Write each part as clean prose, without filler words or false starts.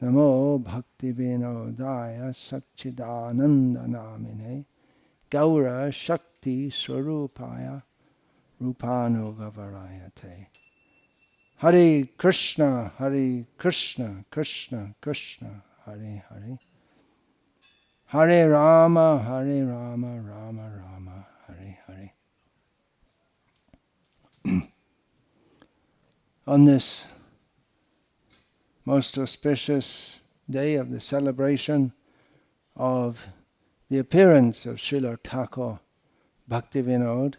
Namo Bhaktivinodaya Satchidananda Namine Gaura Shakti Swarupaya Rupanugavarayate. Hare Krishna, Krishna Krishna, Hare Hare. Hare Rama, Rama Rama, Hare Hare. On this most auspicious day of the celebration of the appearance of Srila Thakur Bhaktivinoda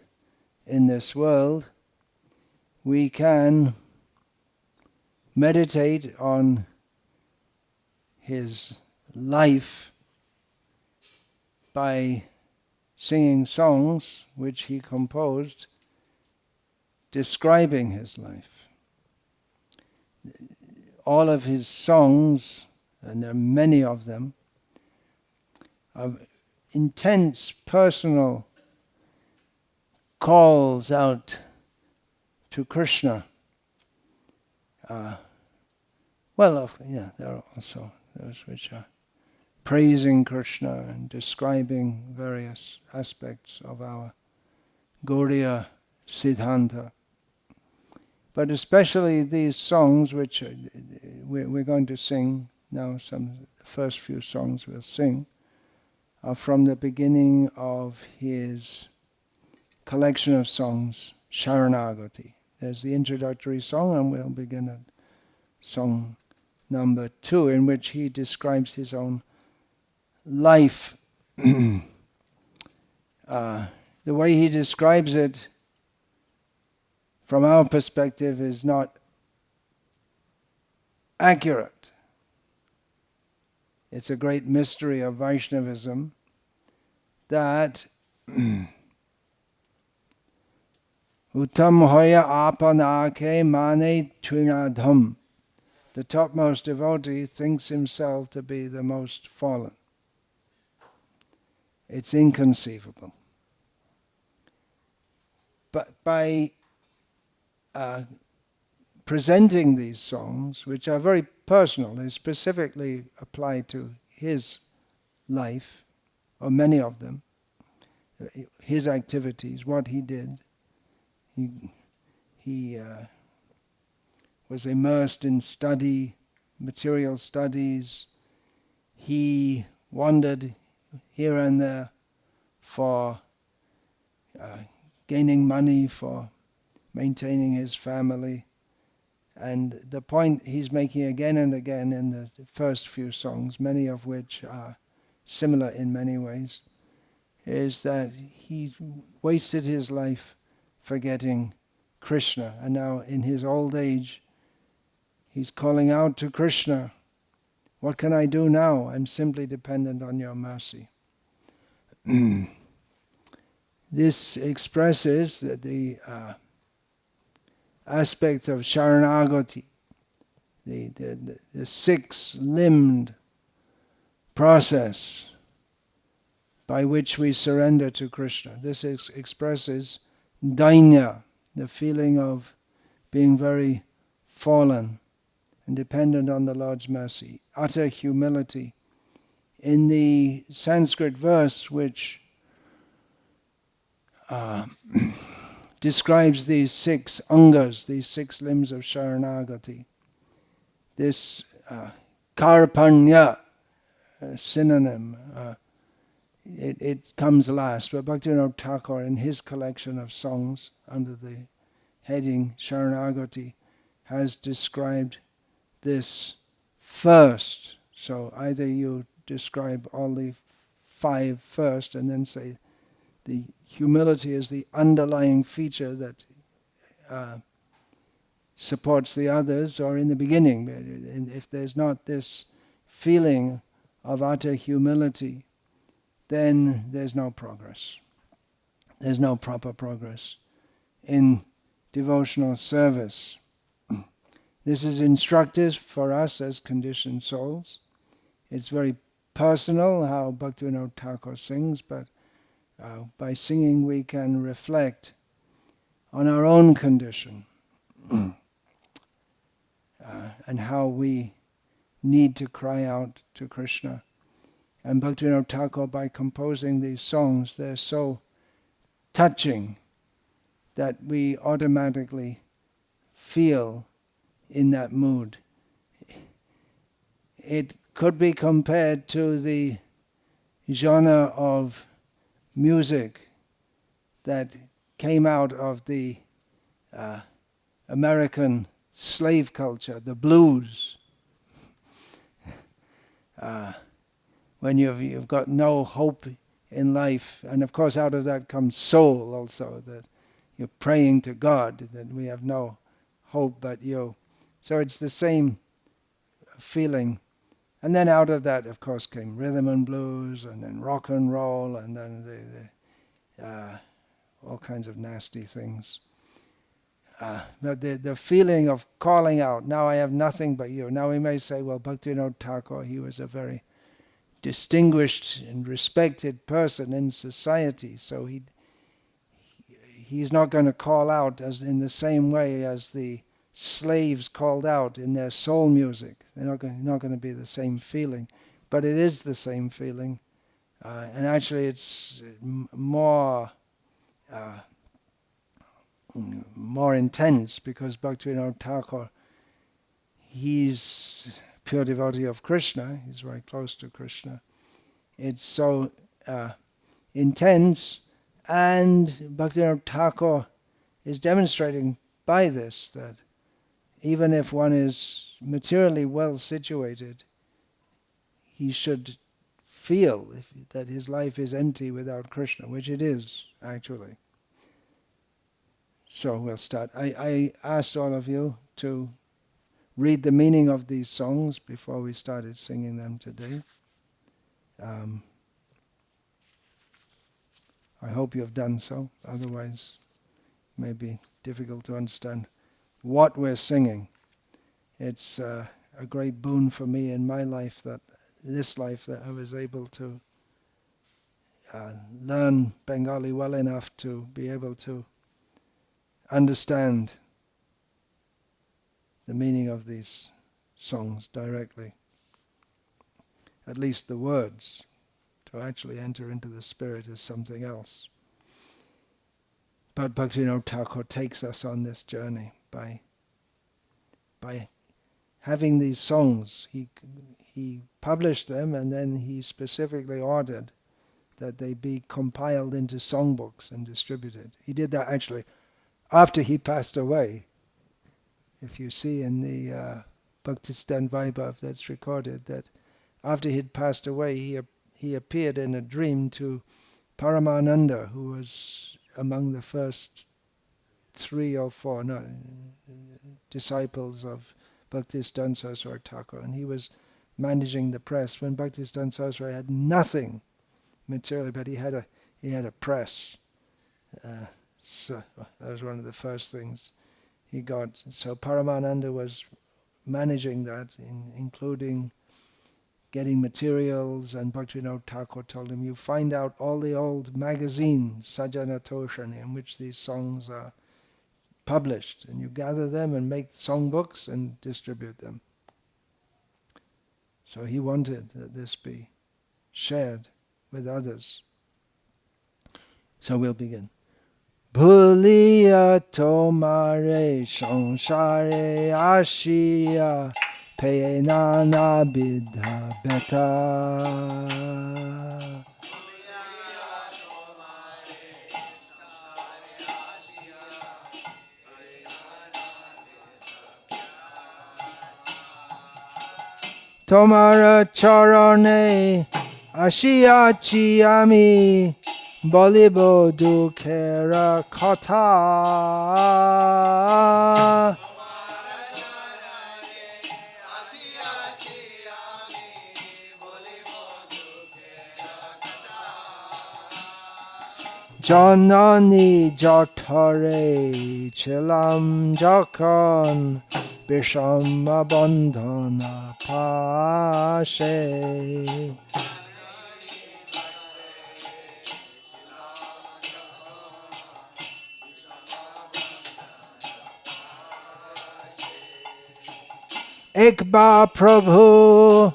in this world, we can meditate on his life by singing songs which he composed describing his life. All of his songs, and there are many of them, are intense personal calls out to Krishna. There are also those which are praising Krishna and describing various aspects of our Gauriya Siddhanta. But especially these songs which we're going to sing now, the first few songs we'll sing, are from the beginning of his collection of songs, Sharanagati. There's the introductory song, and we'll begin at song number 2, in which he describes his own life. The way he describes it, from our perspective, is not accurate. It's a great mystery of Vaishnavism that Uttam hoya apanake mane trinadham. The topmost devotee thinks himself to be the most fallen. It's inconceivable. But by presenting these songs, which are very personal, they specifically apply to his life, or many of them, his activities, what he did. He was immersed in study, material studies. He wandered here and there for gaining money, for maintaining his family. And the point he's making again and again in the first few songs, many of which are similar in many ways, is that he wasted his life forgetting Krishna. And now in his old age, he's calling out to Krishna, "What can I do now? I'm simply dependent on your mercy." This expresses the aspect of Sharanagati, the six-limbed process by which we surrender to Krishna. This expresses dainya, the feeling of being very fallen and dependent on the Lord's mercy. Utter humility. In the Sanskrit verse which describes these six angas, these six limbs of Sharanagati, this karpanya synonym, it comes last. But Bhaktivinoda Thakur, in his collection of songs under the heading Sharanagati, has described this first. So either you describe all the 5 first and then say the humility is the underlying feature that supports the others, or in the beginning. And if there's not this feeling of utter humility, then there's no progress. There's no proper progress in devotional service. This is instructive for us as conditioned souls. It's very personal how Bhaktivinoda Thakur sings, but by singing we can reflect on our own condition and how we need to cry out to Krishna. And Bhaktivinoda Thakur, by composing these songs, they're so touching that we automatically feel in that mood. It could be compared to the genre of music that came out of the American slave culture, the blues. When you've got no hope in life, and of course out of that comes soul also, that you're praying to God, that we have no hope but you. So it's the same feeling. And then out of that, of course, came rhythm and blues, and then rock and roll, and then all kinds of nasty things. But the feeling of calling out, now I have nothing but you. Now we may say, well, Bhaktivinoda Thakur, he was a very distinguished and respected person in society, so he's not going to call out as in the same way as the slaves called out in their soul music. They're not going to be the same feeling, but it is the same feeling, and actually it's more intense, because Bhaktivinoda Thakur, he's pure devotee of Krishna. He's very close to Krishna. It's so intense, and Bhaktivinoda Thakur is demonstrating by this that even if one is materially well situated, he should feel that his life is empty without Krishna, which it is, actually. So we'll start. I asked all of you to read the meaning of these songs before we started singing them today. I hope you have done so, otherwise it may be difficult to understand what we're singing. It's a great boon for me in my life, that I was able to learn Bengali well enough to be able to understand the meaning of these songs directly. At least the words. To actually enter into the spirit is something else. But Bhaktivinoda Thakur takes us on this journey by having these songs. He published them, and then he specifically ordered that they be compiled into songbooks and distributed. He did that actually after he passed away. If you see in the Bhaktistan Vaibhav that's recorded, that after he'd passed away, he appeared in a dream to Paramananda, who was among the first 3 or 4 disciples of Bhaktisiddhanta Saraswati Thakur, and he was managing the press when Bhaktisiddhanta Saraswati had nothing materially, but he had a press. So that was one of the first things he got. So Paramananda was managing that, including getting materials, and Bhaktivinoda Thakur told him, you find out all the old magazines, Sajjana Toshani, in which these songs are published, and you gather them and make songbooks and distribute them. So he wanted that this be shared with others. So we'll begin. Bhuliya tomare samsare ashiya Penana bidha beta. Tomara charane ashiachi ami bolibo dukhera kotha. Janani jatare chilam jakon bishama bandhana pashe. Ekbar Prabhu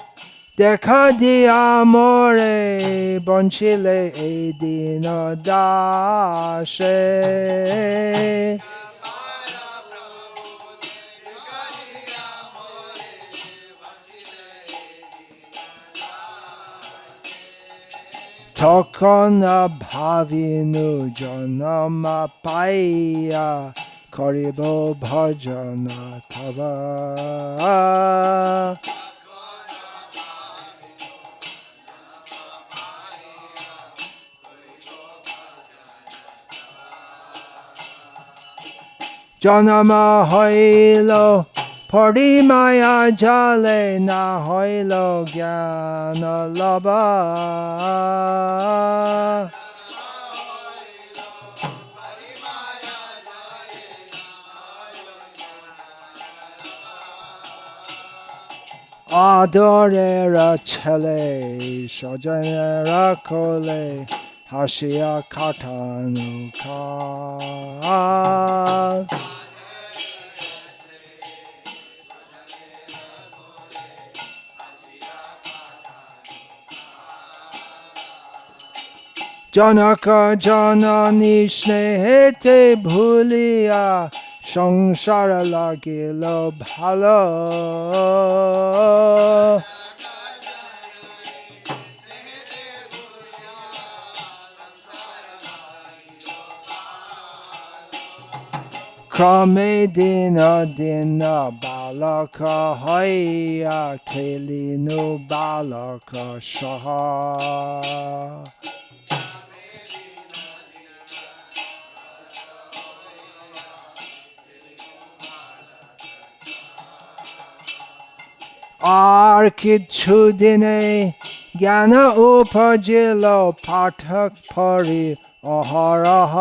dekha diya more bonchile e dino dashe. Tokona bhavinu janama paya karibo bhajana tava. Janama hoilo parimaya jale na hoilo gyana labha. Adorera chele shajanera kole hashia katanu ka. Janaka janani snehete bhuliya সংসার লাগিল ভালো। ক্রমে দিন দিন বালক হইয়া খেলিনু বালক সহ। আর কিছু দিনে জ্ঞান উপজিল পাঠক পরি অহরহ।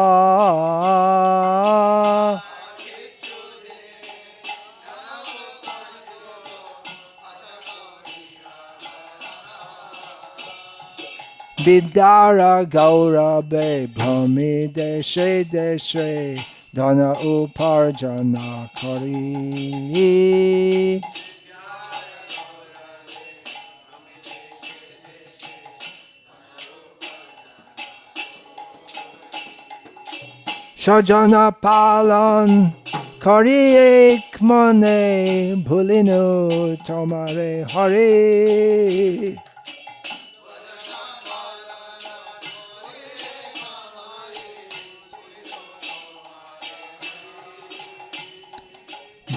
বিদ্যার গৌরবে ভূমি দেশে দেশে ধন উপার্জন করি। স্বজন পালন করি এক মনে ভুলিনু তোমারে হরে।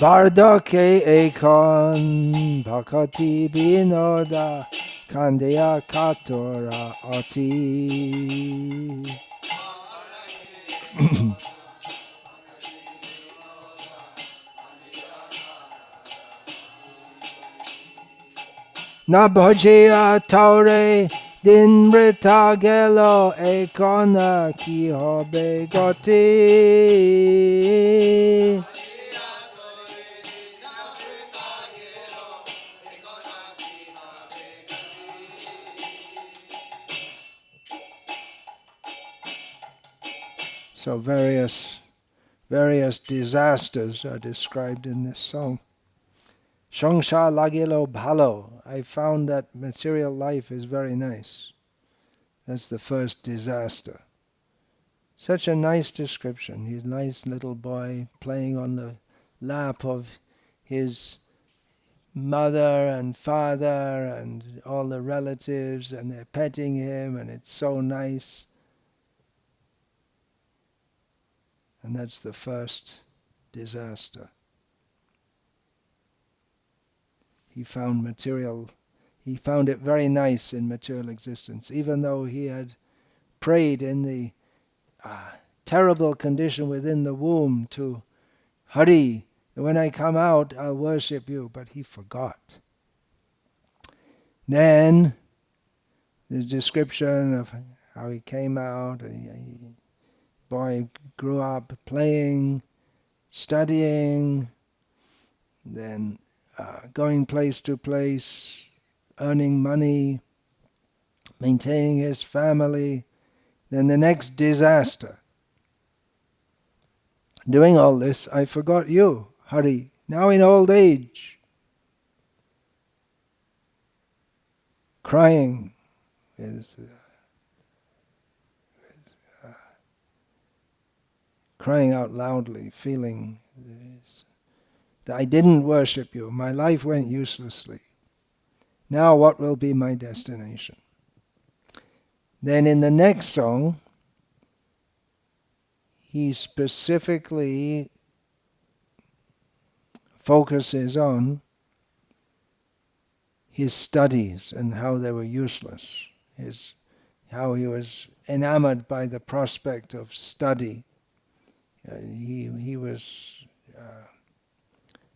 বার্ধকে এখন ভক্তি বিনোদা কান্দিয়া কাতরা অতি। না ভজিয়া থরে দিন বৃথা গেল এখন কি হবে গতি। So various disasters are described in this song. Sangsar lagilo bhalo. I found that material life is very nice. That's the first disaster. Such a nice description. He's a nice little boy playing on the lap of his mother and father and all the relatives, and they're petting him, and it's so nice. And that's the first disaster. He found it very nice in material existence, even though he had prayed in the terrible condition within the womb to Hari, when I come out, I'll worship you, but he forgot. Then the description of how he came out, and boy grew up playing, studying, then going place to place, earning money, maintaining his family. Then the next disaster. Doing all this, I forgot you, Hari, now in old age. crying with crying out loudly, feeling this, that I didn't worship you, my life went uselessly. Now what will be my destination? Then in the next song, he specifically focuses on his studies and how they were useless, how he was enamored by the prospect of study.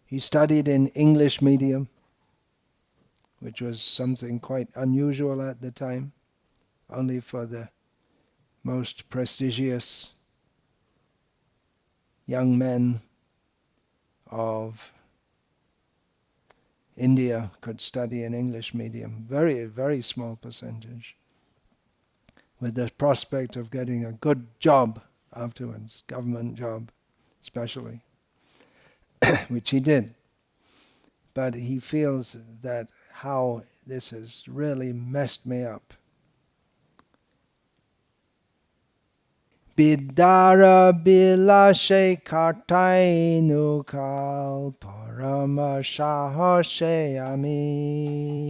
He studied in English medium, which was something quite unusual at the time, only for the most prestigious young men of India could study in English medium. Very, very small percentage, with the prospect of getting a good job afterwards, government job especially, which he did. But he feels that how this has really messed me up. Bidara bilashe kartainu kal parama shahashe ami.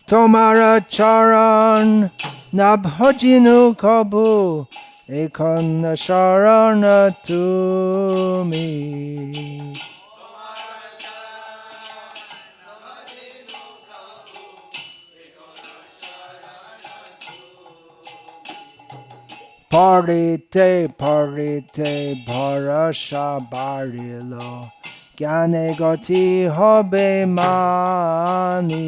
Tomara charan nabhajinu kabu ekon sharana tumi. Parite parite bharasha barilo gyane gati hobe mani.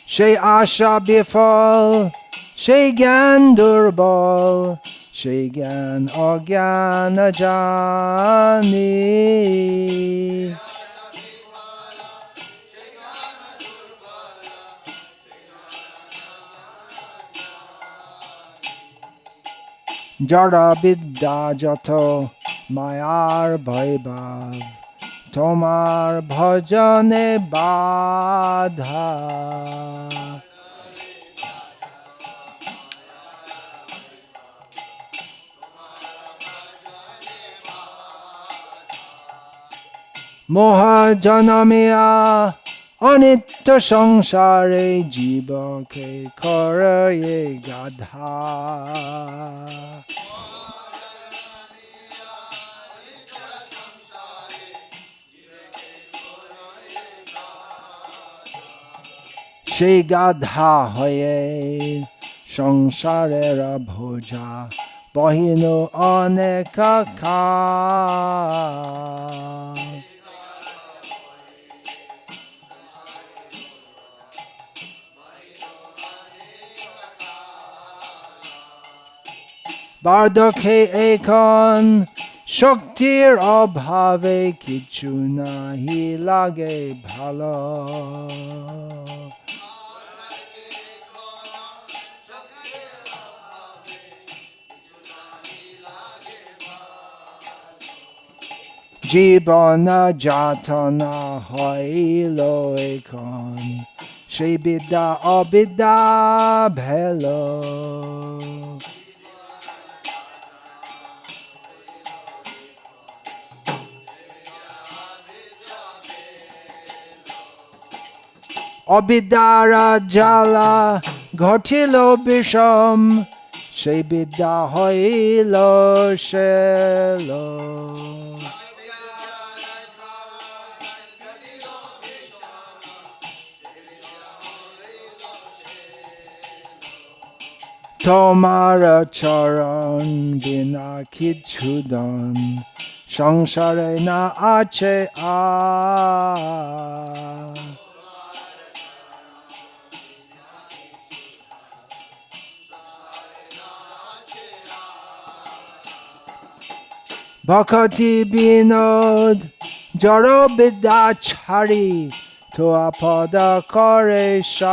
She asha bifal, she gyan durbal, she gyan agyana jani. Jara bidya jato mayar bhaibhav, tomar bhajane badha. Moha janamiya anitya samsare jiva ke karaye gadha. She gadha hoye samsarera bhoja bahino aneka ka. Bardakhe ekon shaktir abhave kichu nahi lage bhalo. Jibana jatana hoilo ekon she bidda abidda bhelo. Abidara jala ghotilo bisham she bidda hoilo shelo. Tomara charan bina kichudan samsare na ache a. Bhaktivinoda Jaro Bidachari Tua Pada Karesha.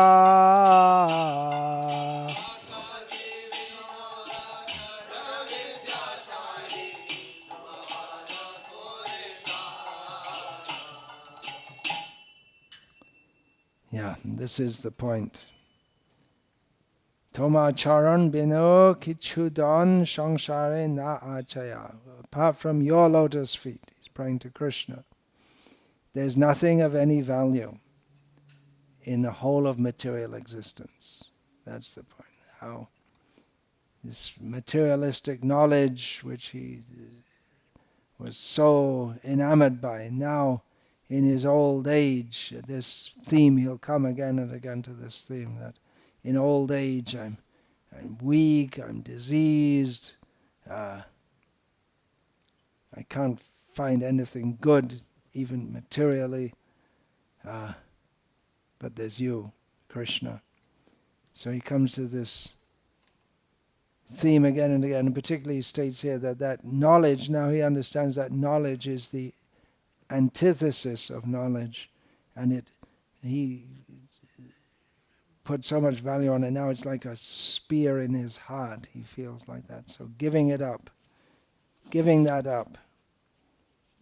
Yeah, this is the point. Toma charan bino kichudan shangshare na achaya. Apart from your lotus feet, he's praying to Krishna, there's nothing of any value in the whole of material existence. That's the point. How this materialistic knowledge, which he was so enamored by, now in his old age, this theme, he'll come again and again to this theme, that in old age I'm weak, I'm diseased, I can't find anything good, even materially, but there's you, Krishna. So he comes to this theme again and again, and particularly he states here that knowledge, now he understands that knowledge is the antithesis of knowledge, and he put so much value on it. Now it's like a spear in his heart. He feels like that. So giving that up,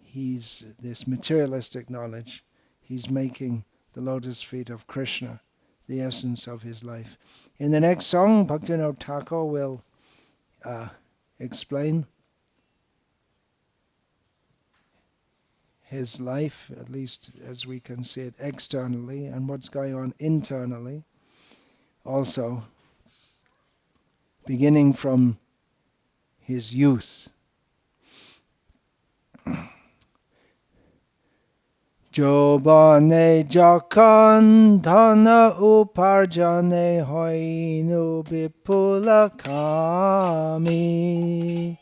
he's this materialistic knowledge. He's making the lotus feet of Krishna the essence of his life. In the next song, Bhaktivinoda Thakur will explain his life, at least as we can see it externally, and what's going on internally. Also, beginning from his youth. Jobane jakan dhana uparjane hoinu vipula kami.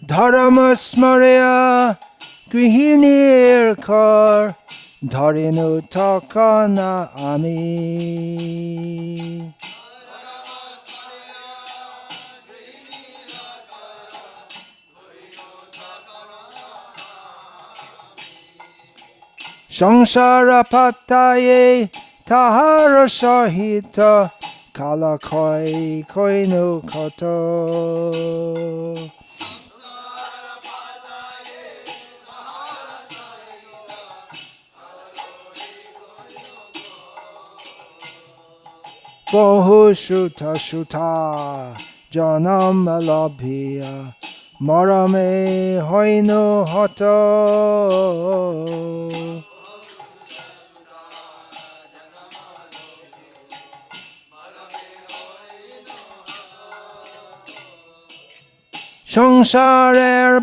Dharma smarya grihinir kar dharinu takana ami. Samsara pataye tahara sahita kala koi koinu koto. Bohu shuta shuta janam alabhiya marame hoinu hato. Samsarer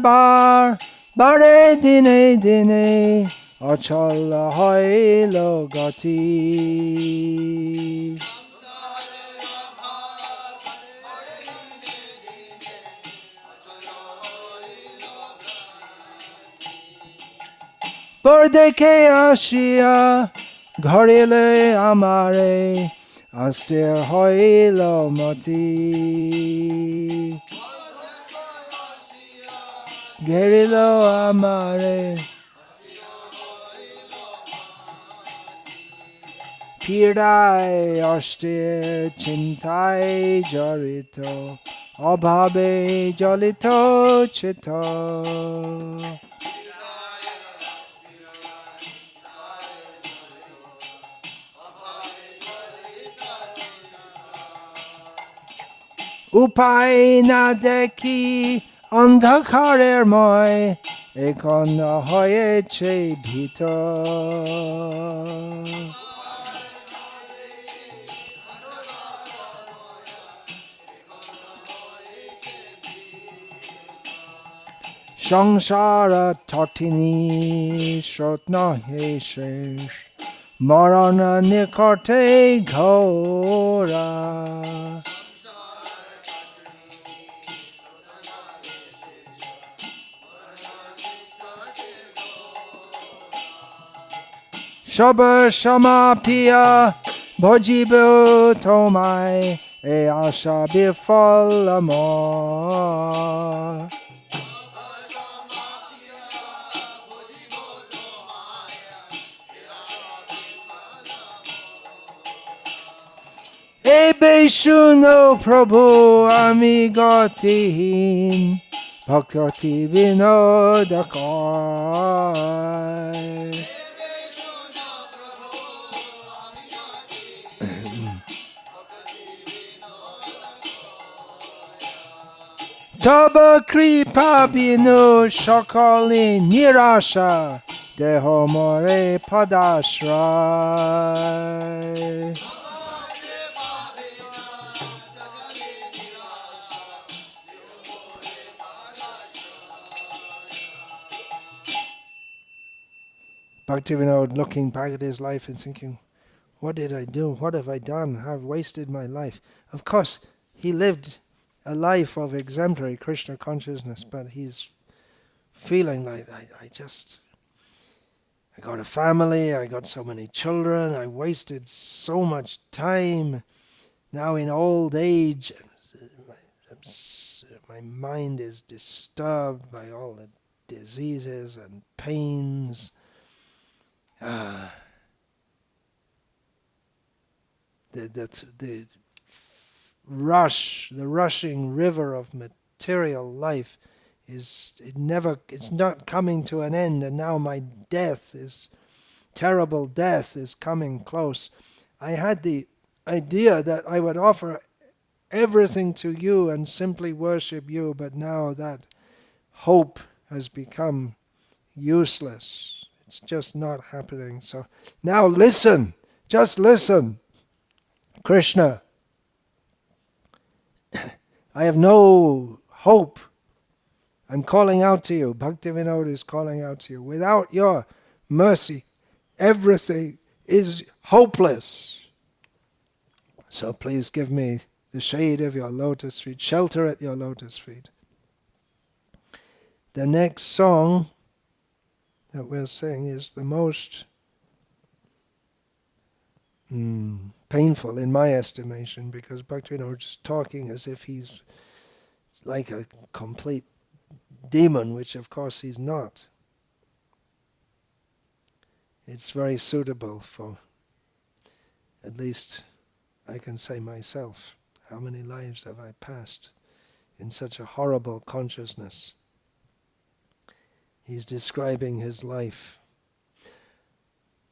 bare dine dine achal hailo gati. Bardeke ashia gharile amare astir hailo mati. Gerilo amare pirai ashtir chintai jarito abhabe jalito chito. Upai na deki অন্ধকারের ময় এখন হয়েছে ভিতর। সংসার তটিনী স্রোত নহে শেষ মরণ নিকটে ঘোরা। Shaba Shamapia Bhojibu Tomai E Asha Bifalamo Ebe Shuno Prabhu Amigotihin Bhaktivinoda Kai Taba Kripa Binu Shakali Nirasha Deho More Padashrai Bhaktivinoda looking back at his life and thinking, what did I do? What have I done? I've wasted my life. Of course, he lived a life of exemplary Krishna consciousness, but he's feeling like, I got a family, I got so many children, I wasted so much time. Now in old age, my mind is disturbed by all the diseases and pains. The rushing river of material life it's not coming to an end, and now my terrible death is coming close. I had the idea that I would offer everything to you and simply worship you, but now that hope has become useless. It's just not happening. So now listen, just listen. Krishna, I have no hope. I'm calling out to you. Bhaktivinoda is calling out to you. Without your mercy, everything is hopeless. So please give me the shade of your lotus feet, shelter at your lotus feet. The next song that we'll sing is the most painful in my estimation, because Bhaktivinoda is talking as if he's like a complete demon, which of course he's not. It's very suitable for, at least I can say myself, how many lives have I passed in such a horrible consciousness. He's describing his life.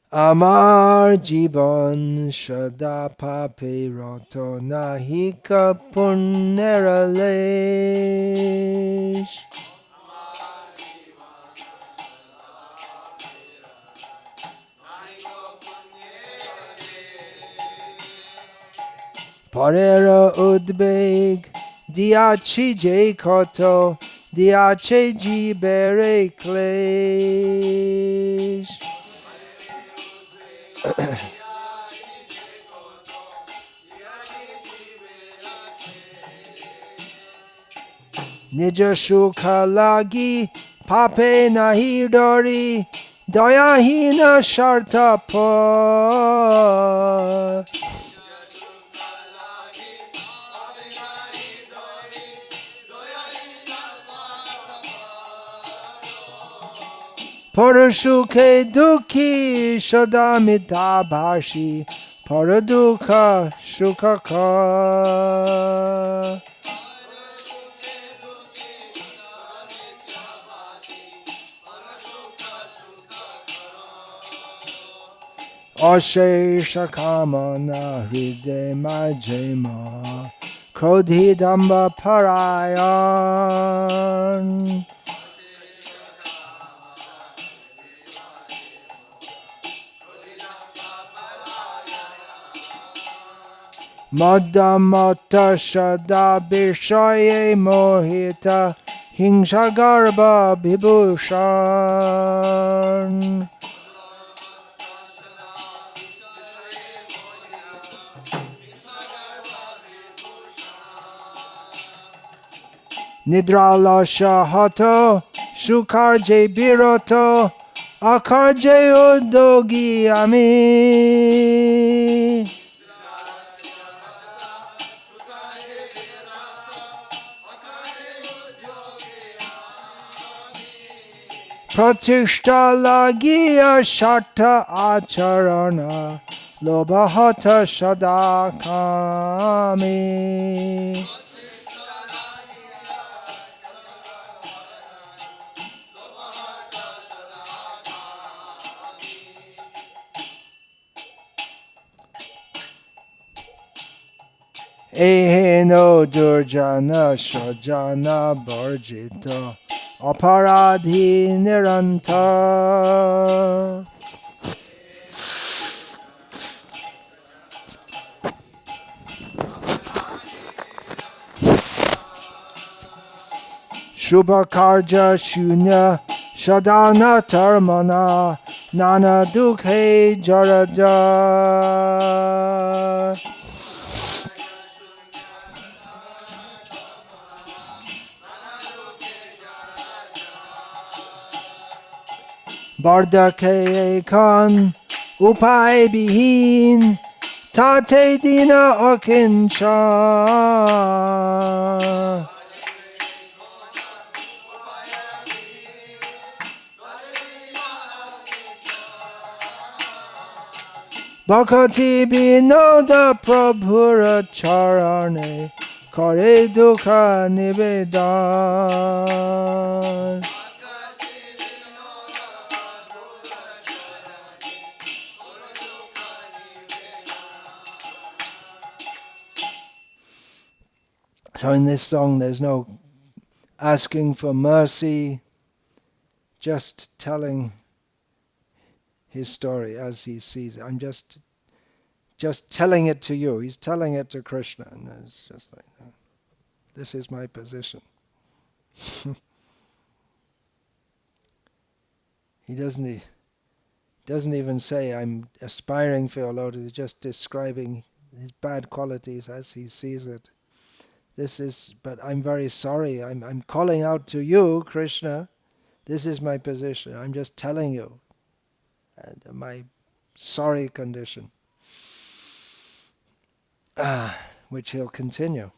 Amar Jiban Shada Pape Roto Nahika Puneralesh Parera Udbeg Diachi J Koto Diache Jibere Klesh Nija Shukha Lagi Pape Nahi Dori Dayahina Shartapa Parashuke Dukhi Shadamita Bhashi Paradukha Shukaka Ashesha Kamana Hriday Majema Krodhidamba Parayan Madamata Shada Bishaye Mohita Hingshagarba Bibushan Nidrala Shahato Shukarje Biroto akarje udogi ami. Pratishta lagiya sharta acharana lobahata sadakami. Eheno durjana shajana barjita aparadhi niranta. Shubhakarja shunya shadana tarmana nana dukhe jaraja. Bardake ekhan upay bihin tate dina akincha. Bhaktivinoda prabhura charane kare dukha nivedan. So in this song there's no asking for mercy, just telling his story as he sees it. I'm just telling it to you. He's telling it to Krishna, and it's just like, this is my position. He doesn't even say I'm aspiring for your lotus. He's just describing his bad qualities as he sees it. But I'm very sorry. I'm calling out to you, Krishna. This is my position. I'm just telling you my sorry condition, which he'll continue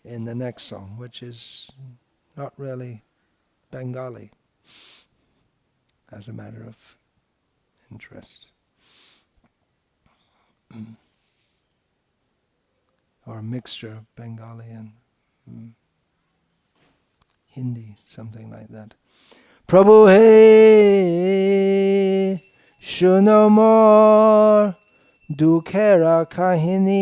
in the next song, which is not really Bengali, as a matter of interest. Or a mixture of Bengali and Hindi, something like that. Prabhu he shuno mor dukhera kahini.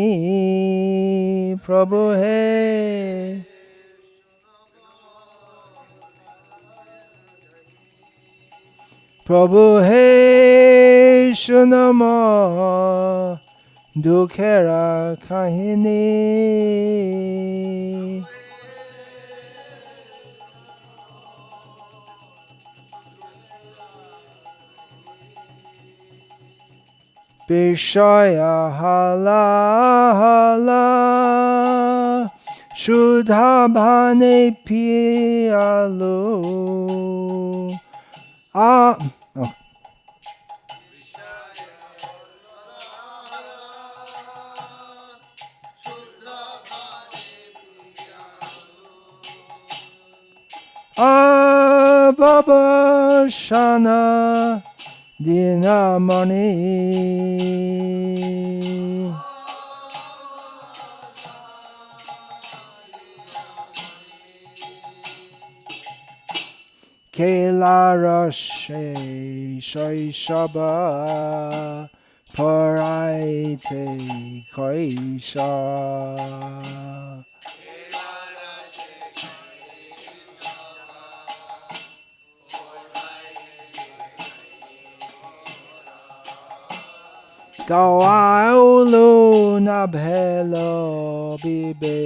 Prabhu he Prabhu he shuno mor dukhera kahini. Vishaya hala hala Shudha bhane piyalu. Baba Shana Dinamani. Kela Rashe Shaishaba Paraite Kaisha. Gawaulu nabhelo bibe.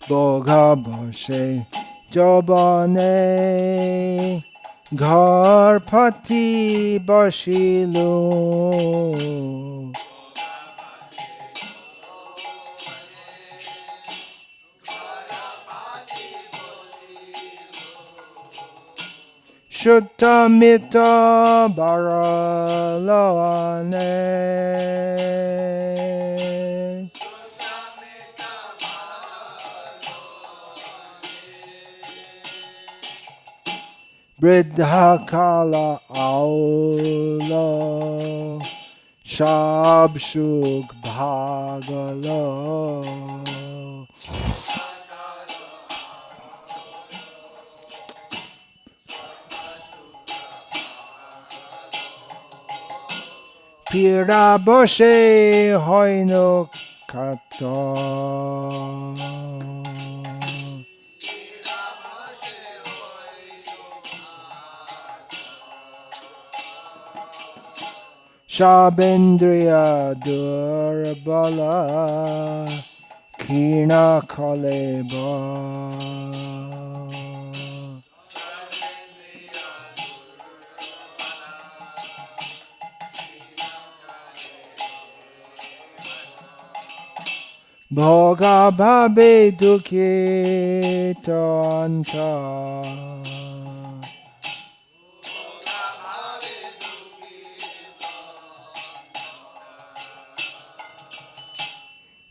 Boga boshe jobane ঘরপতি বসিল সুতমিত বরলনে বৃদ্ধা কালা আউল সব সুখ ভাগল পীড়া বসে হইন খাত সবেন্দ্রিয় দুর্বল ক্ষীণ কলেব ভোগা ভাবে দুঃখিত অন্তর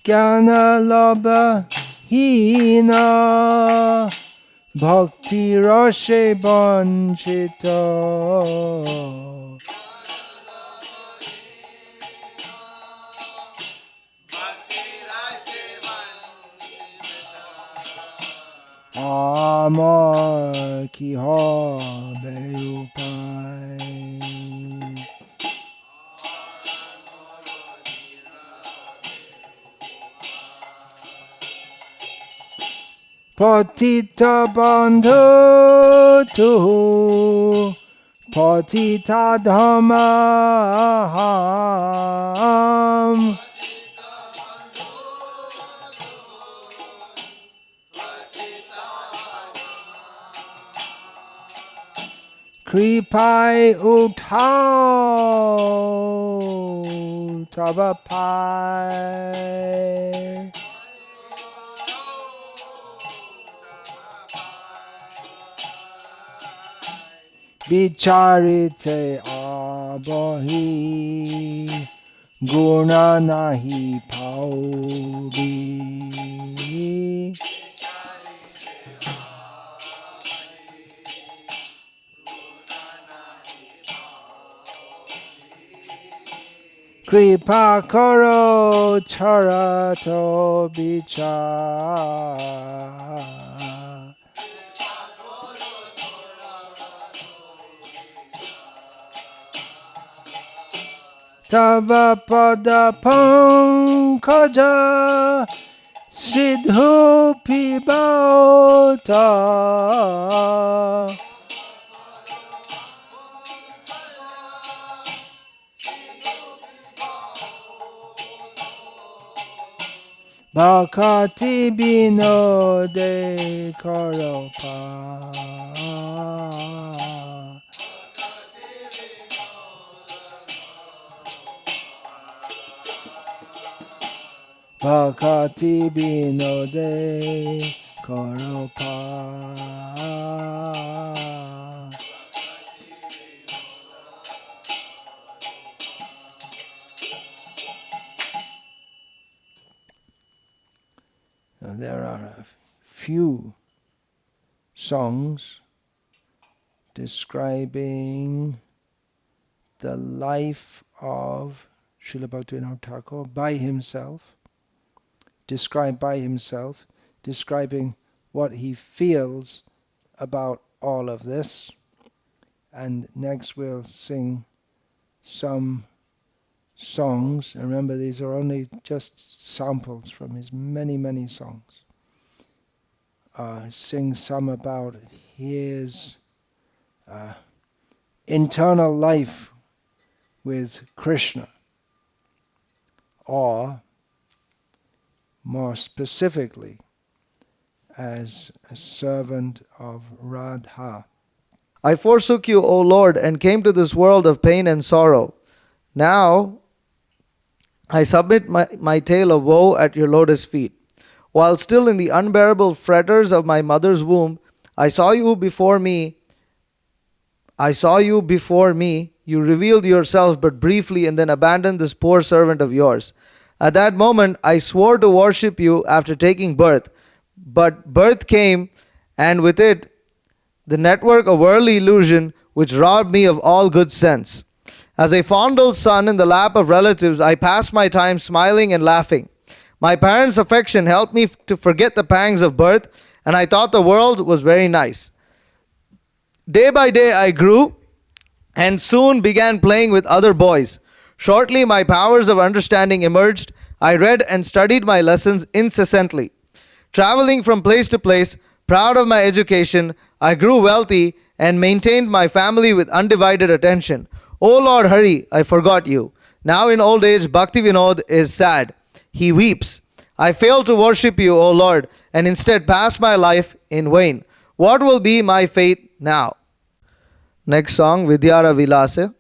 জ্ঞান লভ হীন ভক্তি রসে বঞ্চিত আমার কি হবে উপায় পতিত বন্ধু তুহু পতিতা ধমাহাম কৃপায় উঠাও তব পায় বিচারিতে অবহি গুণ নাহি পাওবি কৃপা করো ছড়াত বিচার তব পদ পঙ্কজ সিদ্ধু পিবত ভক্তি বিনোদে করপা ভক্তি বিনোদে করপা There are a few songs describing the life of Srila Bhaktivinoda Thakur by himself, described by himself, describing what he feels about all of this. And next we'll sing some songs. And remember, these are only just samples from his many, many songs. Sing some about his internal life with Krishna, or more specifically as a servant of Radha. I forsook you, O Lord, and came to this world of pain and sorrow. Now I submit my tale of woe at your lotus feet. While still in the unbearable fetters of my mother's womb, I saw you before me. You revealed yourself but briefly and then abandoned this poor servant of yours. At that moment, I swore to worship you after taking birth. But birth came, and with it, the network of worldly illusion which robbed me of all good sense. As a fondled son in the lap of relatives, I passed my time smiling and laughing. My parents' affection helped me to forget the pangs of birth, and I thought the world was very nice. Day by day I grew and soon began playing with other boys. Shortly my powers of understanding emerged. I read and studied my lessons incessantly. Traveling from place to place, proud of my education, I grew wealthy and maintained my family with undivided attention. O Lord Hari, I forgot you. Now in old age Bhaktivinoda is sad. He weeps. I failed to worship you, O Lord, and instead passed my life in vain. What will be my fate now? Next song, Vidyara Vilase.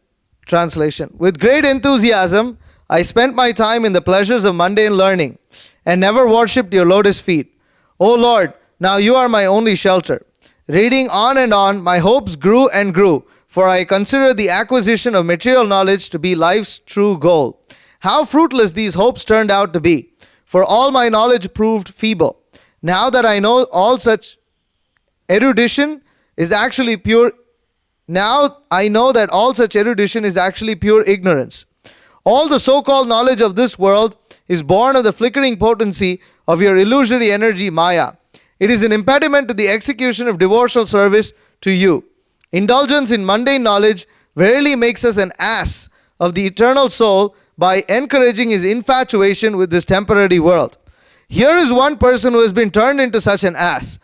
Translation. With great enthusiasm, I spent my time in the pleasures of mundane learning and never worshipped your lotus feet. O Lord, now you are my only shelter. Reading on and on, my hopes grew and grew, for I considered the acquisition of material knowledge to be life's true goal. How fruitless these hopes turned out to be, for all my knowledge proved feeble. Now that I know all such erudition is actually pure ignorance. All the so-called knowledge of this world is born of the flickering potency of your illusory energy Maya. It is an impediment to the execution of devotional service to you. Indulgence in mundane knowledge verily makes us an ass of the eternal soul by encouraging his infatuation with this temporary world. Here is one person who has been turned into such an ass,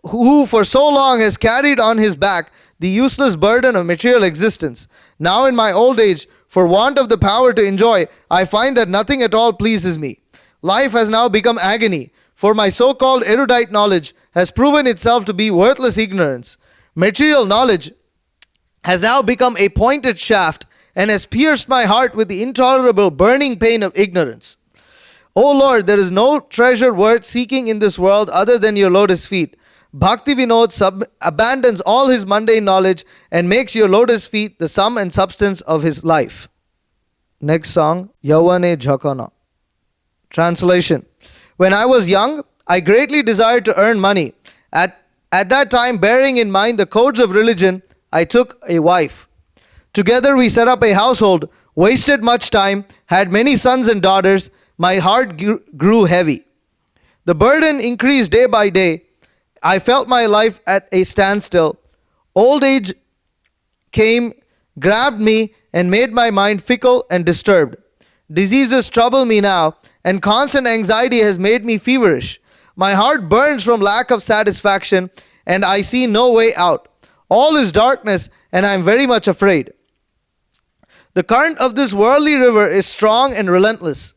who for so long has carried on his back the useless burden of material existence. Now in my old age, for want of the power to enjoy, I find that nothing at all pleases me. Life has now become agony, for my so-called erudite knowledge has proven itself to be worthless ignorance. Material knowledge has now become a pointed shaft and has pierced my heart with the intolerable burning pain of ignorance. O Lord, there is no treasure worth seeking in this world other than your lotus feet. Bhaktivinoda abandons all his mundane knowledge and makes your lotus feet the sum and substance of his life. Next song, Yauvane Jhakana. Translation. When I was young, I greatly desired to earn money. At that time, bearing in mind the codes of religion, I took a wife. Together we set up a household, wasted much time, had many sons and daughters. My heart grew heavy. The burden increased day by day. I felt my life at a standstill. Old age came, grabbed me, and made my mind fickle and disturbed. Diseases trouble me now, and constant anxiety has made me feverish. My heart burns from lack of satisfaction, and I see no way out. All is darkness, and I am very much afraid. The current of this worldly river is strong and relentless.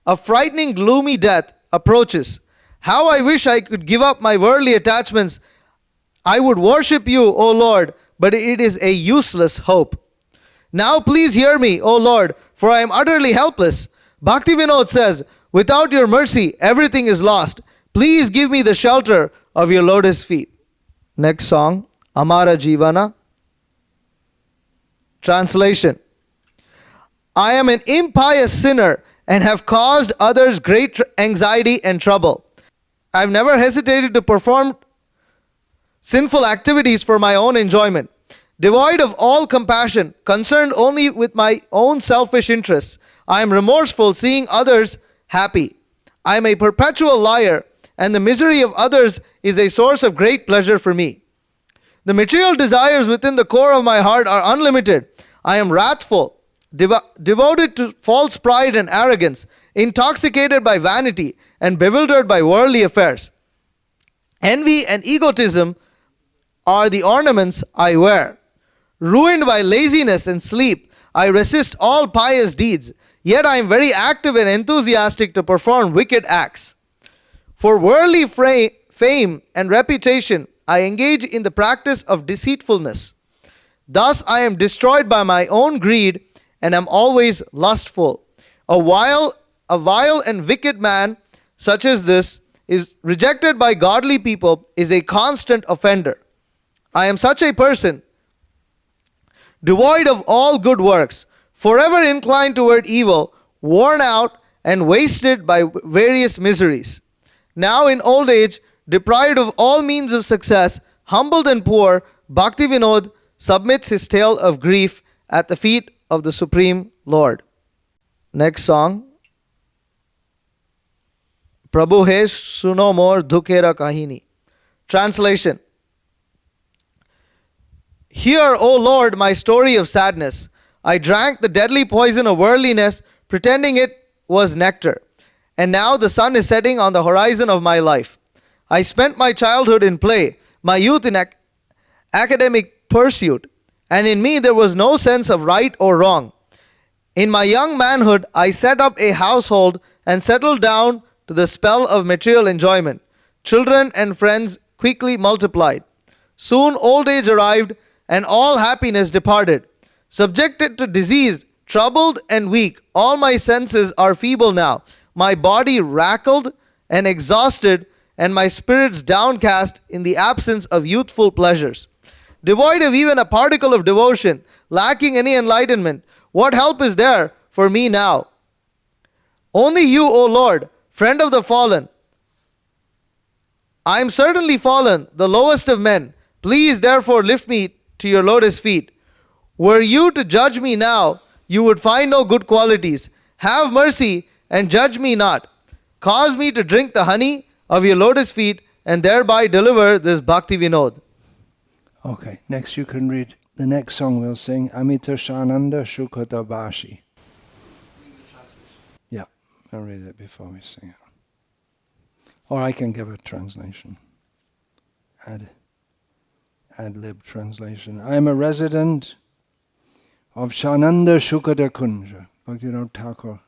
A frightening, gloomy death approaches. How I wish I could give up my worldly attachments. I would worship you, O Lord, but it is a useless hope. Now please hear me, O Lord, for I am utterly helpless. Bhaktivinoda says, without your mercy, everything is lost. Please give me the shelter of your lotus feet. Next song, Amara Jivana. Translation. I am an impious sinner and have caused others great anxiety and trouble. I have never hesitated to perform sinful activities for my own enjoyment. Devoid of all compassion, concerned only with my own selfish interests, I am remorseful seeing others happy. I am a perpetual liar, and the misery of others is a source of great pleasure for me. The material desires within the core of my heart are unlimited. I am wrathful, devoted to false pride and arrogance, intoxicated by vanity, and bewildered by worldly affairs. Envy and egotism are the ornaments I wear. Ruined by laziness and sleep, I resist all pious deeds, yet I am very active and enthusiastic to perform wicked acts. For worldly fame and reputation, I engage in the practice of deceitfulness. Thus I am destroyed by my own greed and am always lustful. A vile and wicked man such as this is rejected by godly people, is a constant offender. I am such a person, devoid of all good works, forever inclined toward evil, worn out and wasted by various miseries. Now in old age, deprived of all means of success, humbled and poor, Bhaktivinoda submits his tale of grief at the feet of the Supreme Lord. Next song. Prabhu hai suno mor dukhera kahini. Translation. Hear, O Lord, my story of sadness. I drank the deadly poison of worldliness, pretending it was nectar. And now the sun is setting on the horizon of my life. I spent my childhood in play, my youth in academic pursuit, and in me there was no sense of right or wrong. In my young manhood, I set up a household and settled down to the spell of material enjoyment. Children and friends quickly multiplied. Soon old age arrived, and all happiness departed. Subjected to disease, troubled and weak, all my senses are feeble now, my body rackled and exhausted, and my spirits downcast in the absence of youthful pleasures. Devoid of even a particle of devotion, lacking any enlightenment, what help is there for me now? Only you, O Lord, friend of the fallen. I am certainly fallen, the lowest of men. Please therefore lift me to your lotus feet. Were you to judge me now, you would find no good qualities. Have mercy and judge me not. Cause me to drink the honey of your lotus feet and thereby deliver this Bhaktivinoda. Okay, next you can read the next song we'll sing, Amita Shananda Shukata Bashi. Yeah, I'll read it before we sing it. Or I can give a translation. Ad-lib translation. I am a resident of Shananda Shukata Kunja. Bhaktivinoda Thakur,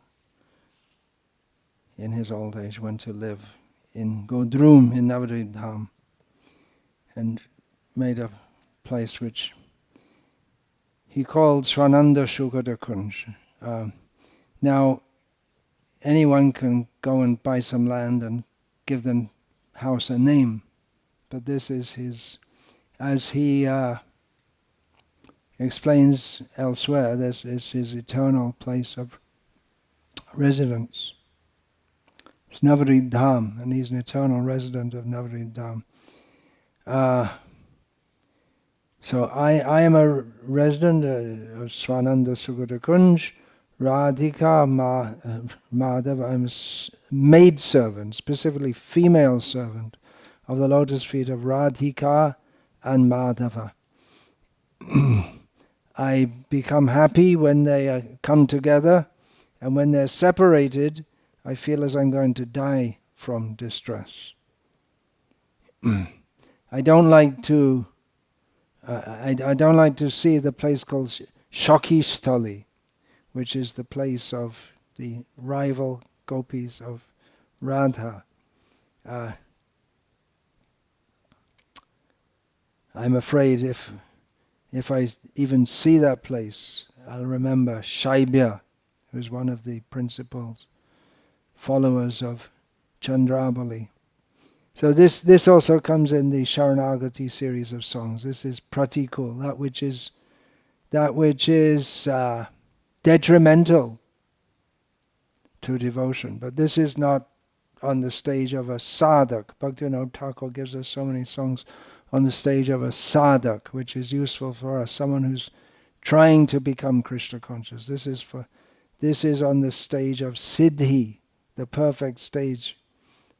in his old age, went to live in Godrum in Navadvip Dham and made a place which he called Swananda Shukata Kunj. Now, anyone can go and buy some land and give the house a name, but this is his, as he explains elsewhere, this is his eternal place of residence. It's Navadvip Dham, and he's an eternal resident of Navadvip Dham. So I am a resident of Swananda Sukata Kunj, Radhika Madhava. I'm a maid servant, specifically female servant, of the lotus feet of Radhika and Madhava. I become happy when they come together, and when they're separated, I feel as I'm going to die from distress. I don't like to see the place called Shakistali, which is the place of the rival gopis of Radha. I'm afraid if I even see that place, I'll remember Shaibya, who's one of the principal followers of Chandrabali. So this also comes in the Sharanagati series of songs. This is pratikul, that which is detrimental to devotion. But this is not on the stage of a sadhak. Bhaktivinoda Thakur gives us so many songs on the stage of a sadhak, which is useful for us, someone who's trying to become Krishna conscious. This is on the stage of siddhi, the perfect stage.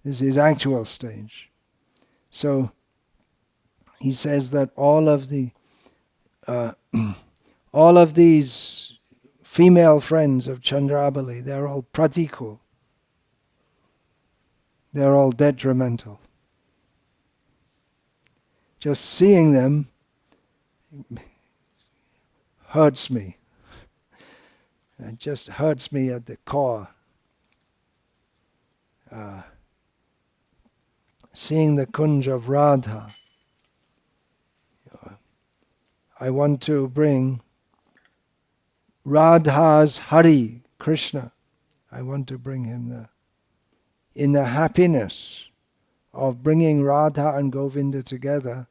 This is actual stage. So he says that all of these female friends of Chandrabali, they're all pratikul. They're all detrimental. Just seeing them hurts me. It just hurts me at the core. Seeing the kunj of Radha, I want to bring Radha's Hari, Krishna. I want to bring him there. In the happiness of bringing Radha and Govinda together,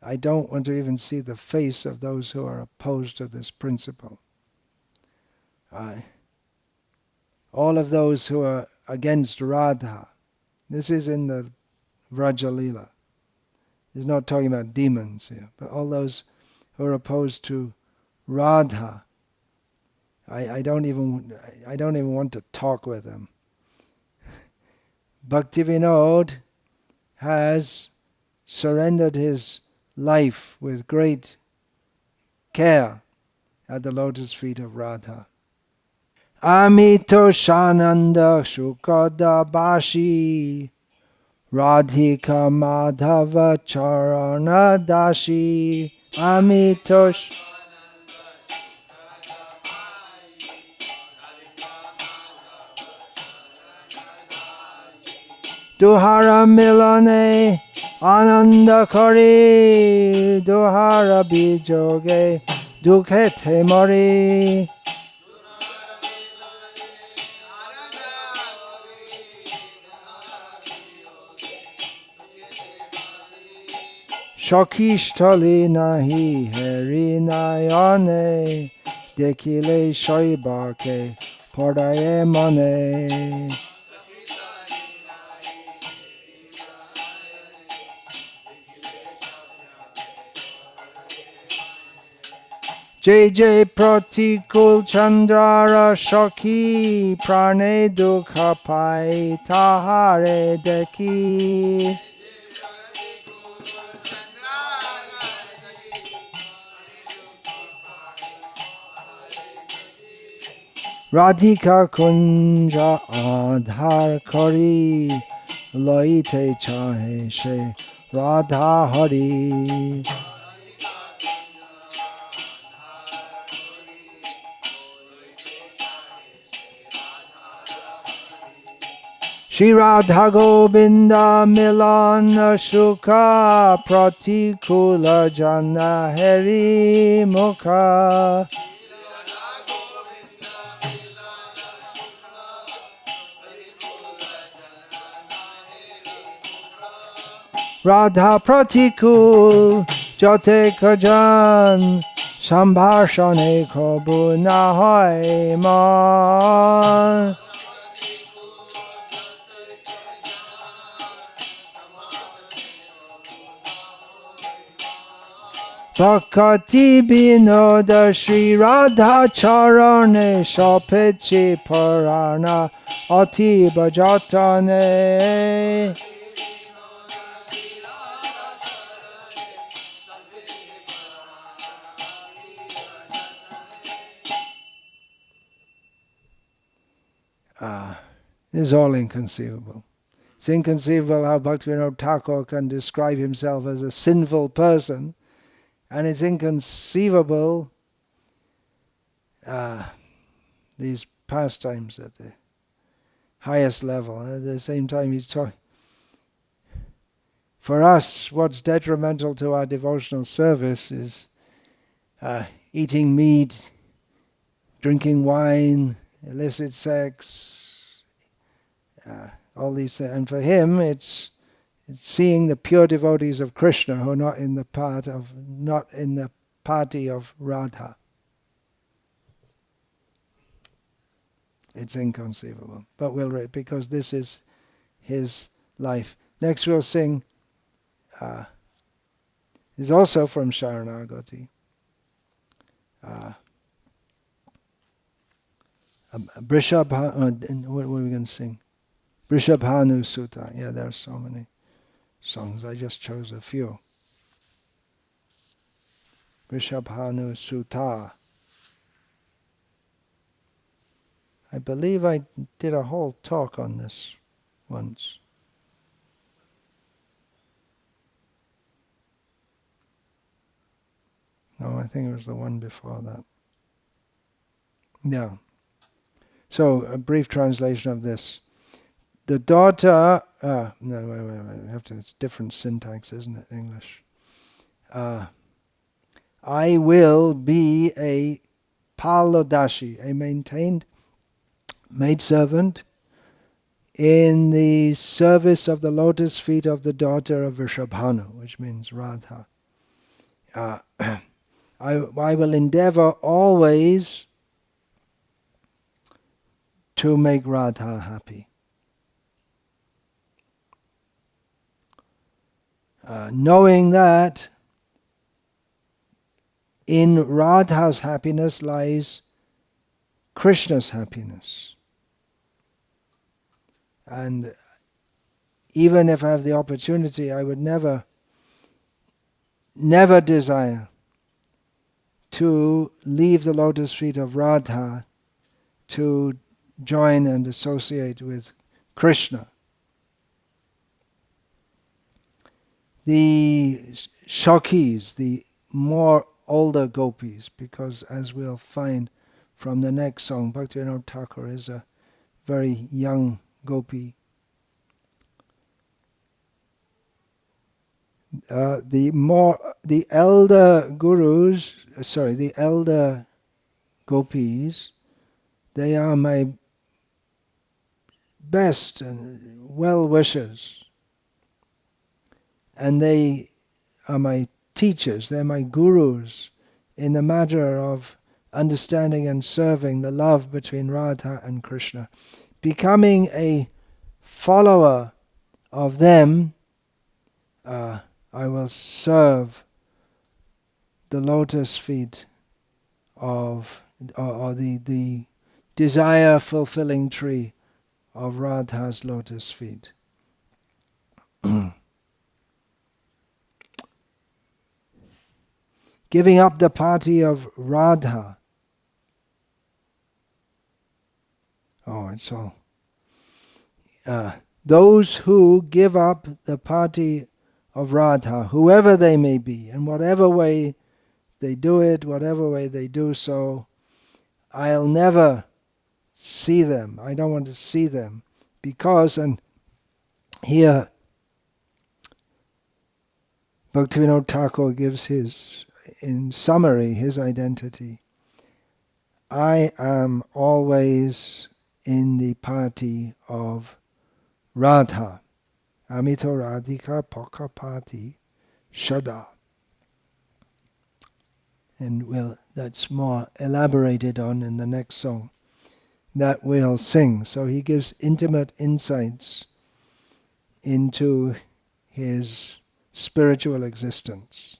I don't want to even see the face of those who are opposed to this principle. All of those who are against Radha, this is in the Vrajalila. He's not talking about demons here, but all those who are opposed to Radha, I don't even want to talk with them. Bhaktivinoda has surrendered his life with great care at the lotus feet of Radha. Amito Shananda Shukada Bashi Radhika Madhava Charana Dashi Amito Duhara Milane Ananda Kari Duhara Bijoge Dukhete Mori Shakishtali nahi heri nayane dekile shoibake podaye mane Jai Jai Pratikul Chandrara Shaki Prane Dukha Pai Tahare Deki Radhika Kunja Adhar Kari Loite Chahe She Radha Hari Shri Radha Govinda Milana Shuka Pratikula Jana Hari Mukha Radha Pratikul Jate Kajan Sambharshane Kobu Nahai Man Bhakti Vinoda Shri Radha Charane Shapechi Parana Ati Bhajatane This is all inconceivable. It's inconceivable how Bhaktivinoda Thakur can describe himself as a sinful person, and it's inconceivable these pastimes at the highest level. At the same time, he's talking. For us, what's detrimental to our devotional service is eating meat, drinking wine, illicit sex, all these things. And for him, it's seeing the pure devotees of Krishna who are not in the party of Radha. It's inconceivable, but we'll read because this is his life. Next, we'll sing. Is also from Sharanagati. What are we going to sing? Vrishabhanu Sutta. Yeah, there are so many songs. I just chose a few. Vrishabhanu Sutta. I believe I did a whole talk on this once. No, I think it was the one before that. Yeah. So, a brief translation of this. The daughter... wait. We have to, it's different syntax, isn't it, English? I will be a Palodashi, a maintained maidservant in the service of the lotus feet of the daughter of Vrishabhanu, which means Radha. I will endeavor always to make Radha happy. Knowing that in Radha's happiness lies Krishna's happiness. And even if I have the opportunity, I would never desire to leave the lotus feet of Radha to join and associate with Krishna. The Shakis, the more older gopis, because as we'll find from the next song, Bhaktivinoda Thakur is a very young gopi. The elder gopis, they are my best and well-wishers. And they are my teachers, they're my gurus in the matter of understanding and serving the love between Radha and Krishna. Becoming a follower of them, I will serve the lotus feet of, or the desire-fulfilling tree of Radha's lotus feet. Giving up the party of Radha. It's all. Those who give up the party of Radha, whoever they may be, in whatever way they do it, whatever way they do so, I'll never see them. I don't want to see them. Because, and here Bhaktivinoda Thakur gives in summary, his identity. I am always in the party of Radha. Amito Radhika Pakapati Shada. And that's more elaborated on in the next song that we'll sing. So he gives intimate insights into his spiritual existence.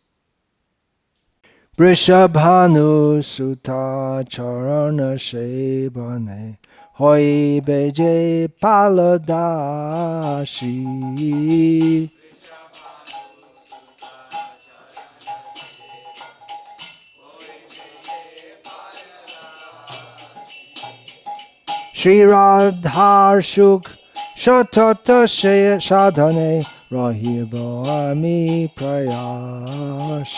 Vrishabhanu Sutta Charana Shebane Hoi Beje Paladashi Shri Radhar Shuk Shatata Shadhane Rahibo Ami Prayashi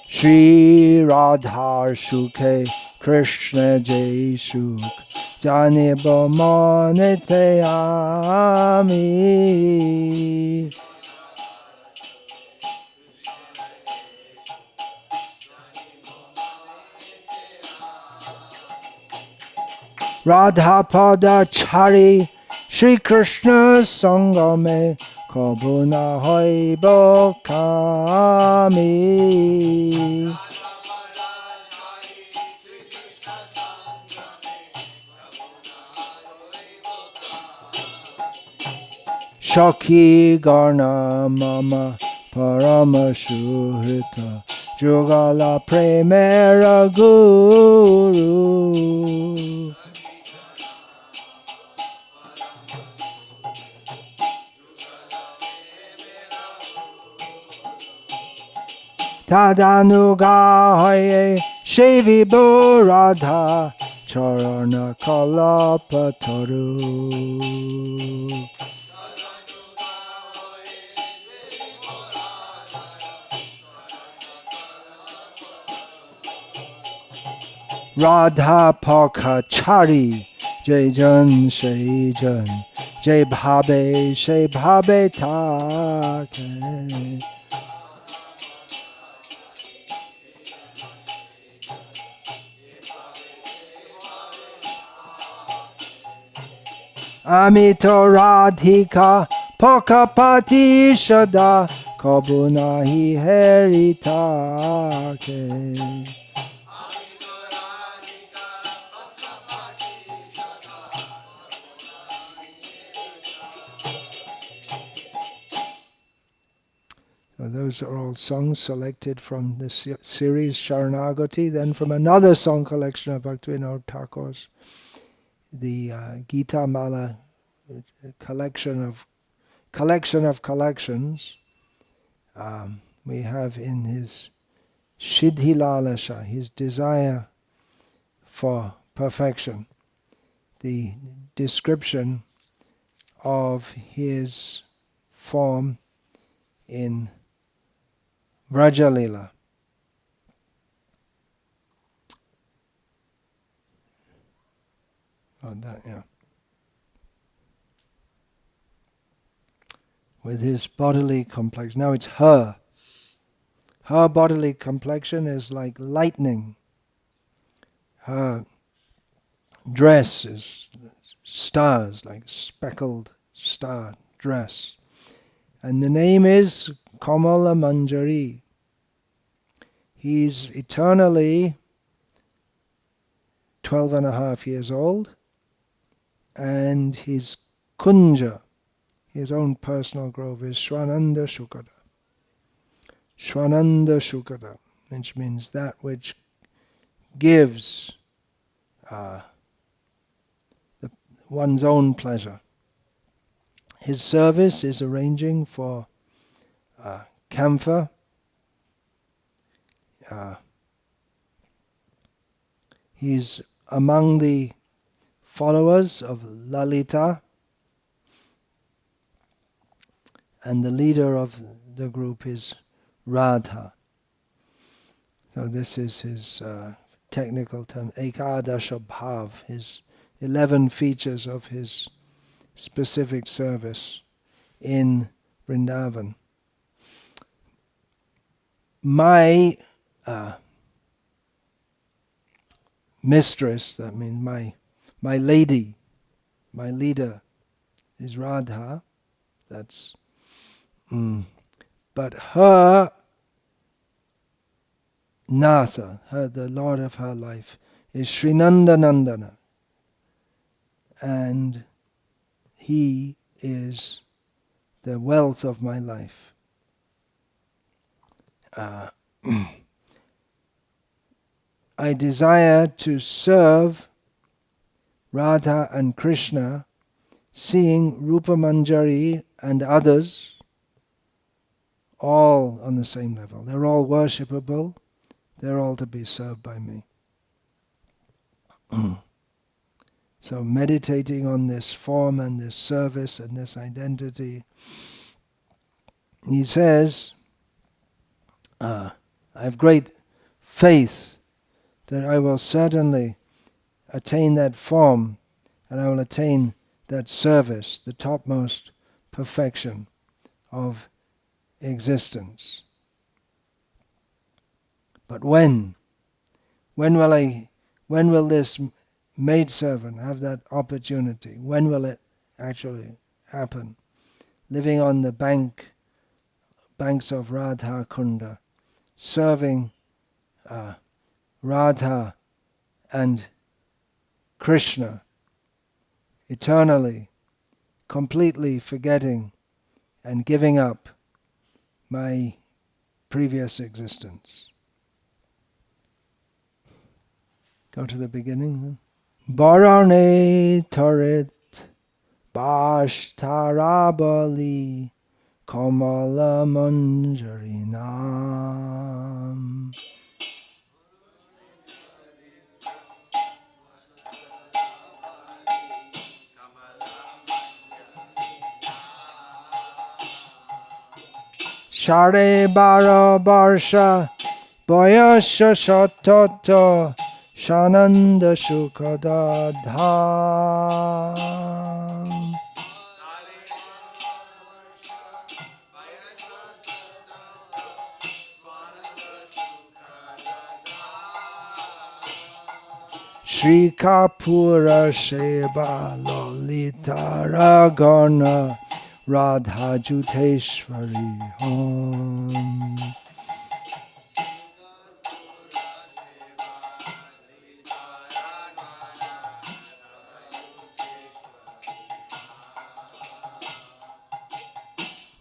Shri Radhar Shukhe Krishna Jai Shuk Jani Bomane Ami Radha Pada Chari Shri Krishna Sangame Kabuna Hoibo Kami Shaki Garna Mama Parama Shuhita Jugala Premera Guru Tadanuga Hoye Shevi Radha Charana Kalapataru Radha Pakachari Jai Jan Shai Jan, Jai Bhabe Shai Bhabe Take. Amito Radhika Pakapati Shada Kabunahi Heritake. So those are all songs selected from this series Sharanagati, then from another song collection of Bhaktivinoda Thakur's, the Gita Mala collection of collections. We have in his Siddhi Lalasha, his desire for perfection, the description of his form in Vrajalila. Oh, that, yeah. With his bodily complexion. Now it's her. Her bodily complexion is like lightning. Her dress is stars, like speckled star dress. And the name is Kamala Manjari. He's eternally 12 and a half years old, and his kunja, his own personal grove, is Shwananda Shukada. Shwananda Shukada, which means that which gives one's own pleasure. His service is arranging for camphor, he's among the followers of Lalita, and the leader of the group is Radha. So this is his technical term, Ekadasha Bhav, his 11 features of his specific service in Vrindavan. My mistress, that means my lady, my leader is Radha. That's but her Nasa, the Lord of her life, is Srinanda Nandana, and he is the wealth of my life. I desire to serve Radha and Krishna, seeing Rupa Manjari and others all on the same level. They're all worshipable. They're all to be served by me. So meditating on this form and this service and this identity, he says, I have great faith that I will certainly attain that form, and I will attain that service, the topmost perfection of existence. But when will this maidservant have that opportunity? When will it actually happen? Living on the banks of Radha Kunda, serving Radha and Krishna eternally, completely forgetting and giving up my previous existence. Go to the beginning. Bharane Tarit Bashtarabali Kamala Manjarinam. Share bara barsha boyasha shatoto Shananda Sukadadham. Shri Kapura Sheba Lolita Ragana Radha Juteshwari Om.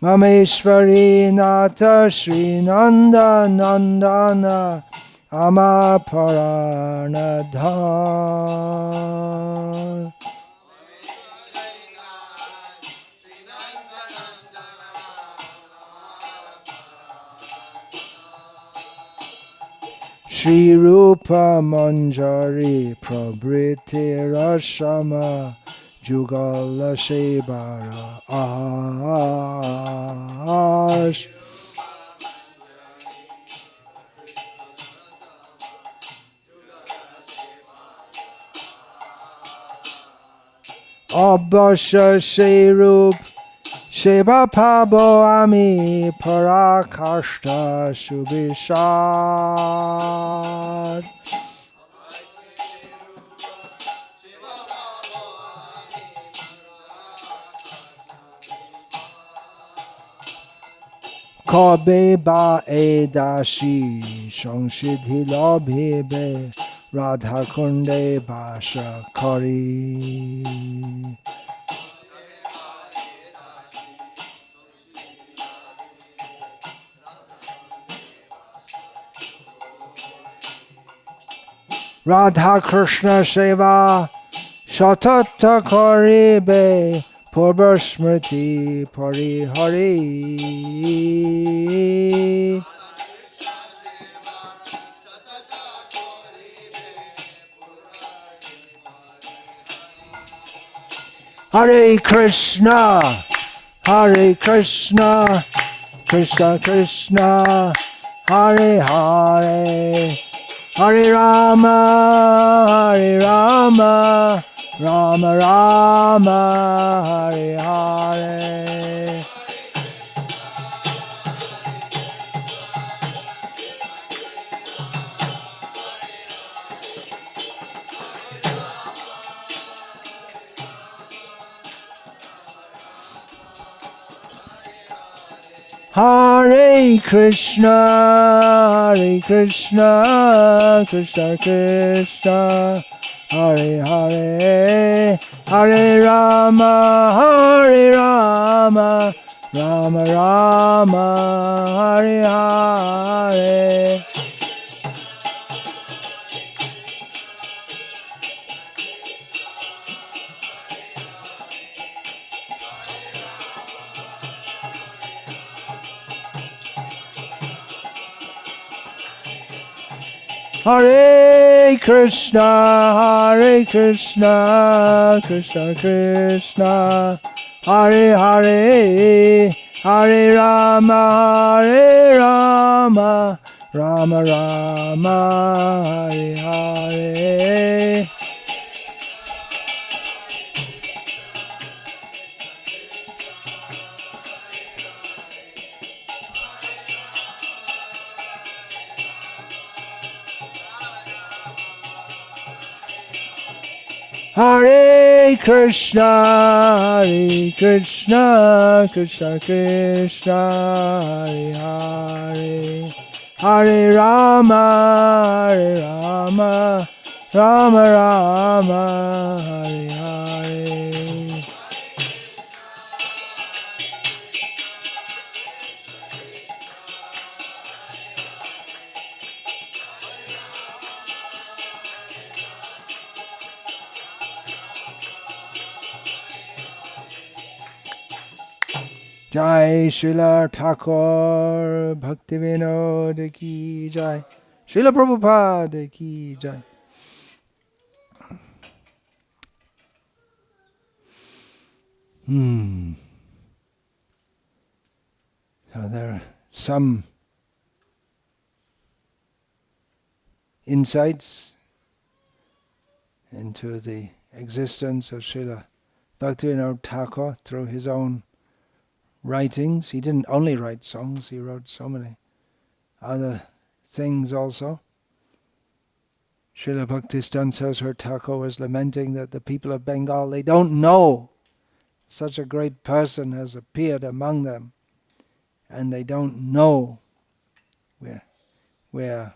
Mameshwari Nata Shri Nanda Nandana Amaparanadha. Shri Rupa Manjari Prabhriti Rashama Jugala Shebara Ash. Abhasha Sherup Sheba Pabo Ami Parakashta Shubishad. Kabe ba edashi shangshidhi labhebe Radha kunde basha kari. Radha Krishna Seva Shatata Karibe Purva Smriti Parihari. Hare Krishna, Hare Krishna, Krishna Krishna, Hare Hare, Hare Rama, Hare Rama, Rama Rama, Hare Hare. Hare Krishna, Hare Krishna, Krishna Krishna, Hare Hare, Hare Rama, Hare Rama, Rama Rama, Hare Hare. Hare Krishna, Hare Krishna, Krishna Krishna, Hare Hare, Hare Rama, Hare Rama, Rama Rama, Hare Hare. Hare Krishna, Hare Krishna, Krishna Krishna, Hare Hare, Hare Rama, Hare Rama, Rama Rama, Hare Hare. Jai Srila Thakur Bhaktivinoda ki Jai. Srila Prabhupada ki Jai. So there are some insights into the existence of Srila Bhaktivinoda Thakur through his own writings. He didn't only write songs, he wrote so many other things also. Srila Bhaktisiddhanta Saraswati Thakur was lamenting that the people of Bengal, they don't know such a great person has appeared among them, and they don't know. We're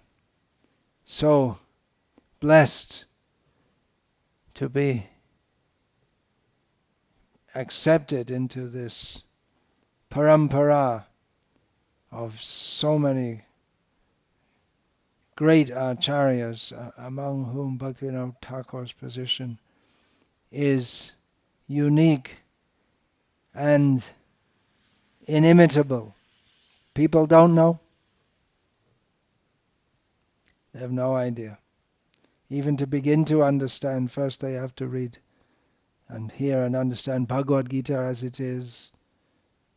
so blessed to be accepted into this parampara of so many great acharyas, among whom Bhaktivinoda Thakur's position is unique and inimitable. People don't know. They have no idea. Even to begin to understand, first they have to read and hear and understand Bhagavad Gita as it is,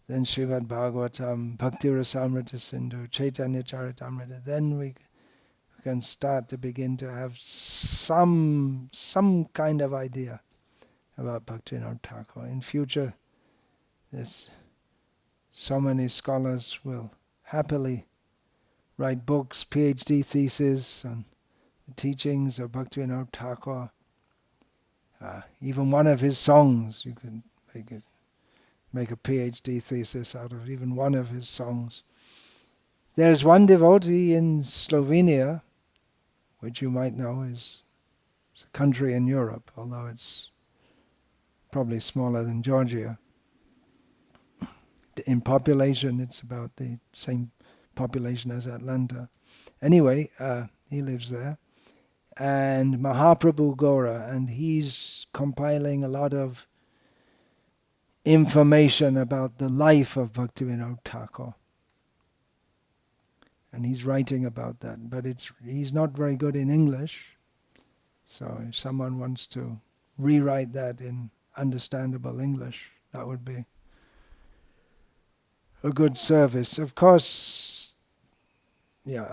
then Srimad Bhagavatam, Bhakti Rasamrita Sindhu, Chaitanya Charitamrita. Then we can start to begin to have some kind of idea about Bhaktivinoda Thakur. In future, there's so many scholars will happily write books, PhD theses on the teachings of Bhaktivinoda Thakur. Even one of his songs, you could make a PhD thesis out of even one of his songs. There's one devotee in Slovenia, which you might know is a country in Europe, although it's probably smaller than Georgia. In population, it's about the same population as Atlanta. Anyway, he lives there. And Mahaprabhu Gora, and he's compiling a lot of information about the life of Bhaktivinoda Thakur. And he's writing about that, but he's not very good in English. So if someone wants to rewrite that in understandable English, that would be a good service. Of course, there